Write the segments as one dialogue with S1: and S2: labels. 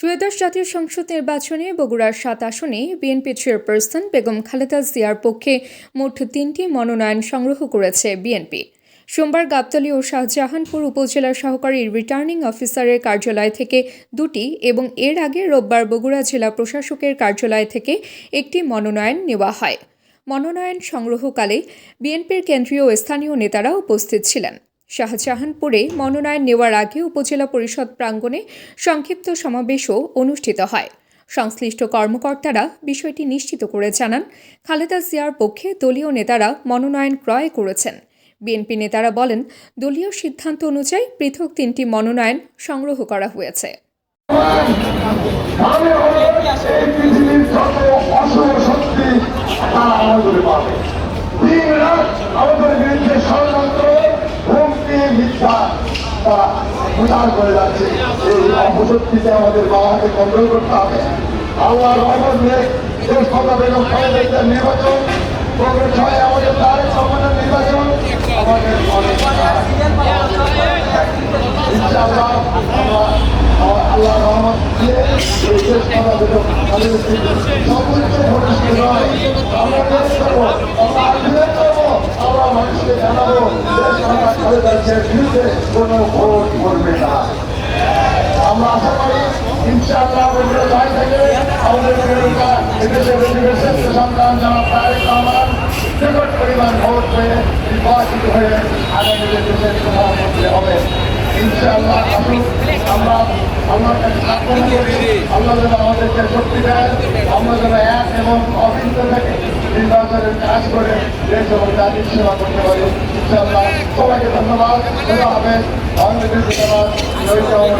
S1: ত্রয়োদশ জাতীয় সংসদ নির্বাচনে বগুড়ার ৭ আসনে বিএনপি চেয়ারপারসন বেগম খালেদা জিয়ার পক্ষে মোট ৩টি মনোনয়ন সংগ্রহ করেছে বিএনপি। সোমবার গাবতলী ও শাহজাহানপুর উপজেলা সহকারী রিটার্নিং অফিসারের কার্যালয় থেকে ২টি এবং এর আগে রোববার বগুড়া জেলা প্রশাসকের কার্যালয় থেকে একটি মনোনয়ন নেওয়া হয়। মনোনয়ন সংগ্রহকালে বিএনপির কেন্দ্রীয় ও স্থানীয় নেতারা উপস্থিত ছিলেন। শাহজাহানপুরে মনোনয়ন নেওয়ার আগে উপজেলা পরিষদ প্রাঙ্গণে সংক্ষিপ্ত সমাবেশও অনুষ্ঠিত হয়। সংশ্লিষ্ট কর্মকর্তারা বিষয়টি নিশ্চিত করে জানান, খালেদা জিয়ার পক্ষে দলীয় নেতারা মনোনয়ন ক্রয় করেছেন। বিএনপি নেতারা বলেন, দলীয় সিদ্ধান্ত অনুযায়ী পৃথক 3টি মনোনয়ন সংগ্রহ করা হয়েছে।
S2: প্রচার করে যাচ্ছে এই অপশক্তিতে আমাদের বাবাকে কন্ট্রোল করতে হবে। আল্লাহ রহমত নিয়ে দেশ কথা বেগম খালেদা জিয়ার নির্বাচন, কংগ্রেস হয় আমাদের তারেক রহমানের নির্বাচন, আমাদের ইনশাআল্লাহ আল্লাহ রহমত দিয়ে এই দেশ কথা বেগম খালেদা জিয়ার সর্বোচ্চ ঘনিষ্ঠ নয় আমরা চেষ্টা করবো, আমরা আন্দোলন করবো, আমরা মানুষকে জানাবো দেশ কথা খালেদা জিয়ার বিরুদ্ধে কোনো ভোট করবে না। আমরা আশা করি ইনশাআল্লাহ বগুড়া জয় থেকে আমাদের এদেশের শ্রেষ্ঠ সন্তান জনাব তারেক রহমান রেকর্ড পরিমাণ ভোট হয়ে নির্বাচিত হয়ে আগামী দেশের প্রধানমন্ত্রী হবে ইনশাআল্লাহ। আমরা আল্লাহর কাছে প্রার্থনা করি, আল্লাহ যেন আমাদেরকে শক্তি দেয়, আমরা যেন এক এবং অভিন্ন থেকে নির্বাচনের কাজ করে দেশ এবং জাতির সেবা করতে পারি ইনশাআল্লাহ। সবাইকে ধন্যবাদ। খোদা হাফেজ। বাংলাদেশ জিন্দাবাদ, শহীদ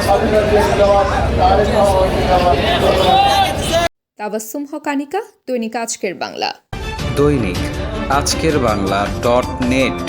S2: স্বাধীনতা জিন্দাবাদ, তারেক রহমান জিন্দাবাদ।
S1: তাবাসসুম হক আনিকা, দৈনিক আজকের বাংলা।
S3: দৈনিক আজকের বাংলা .net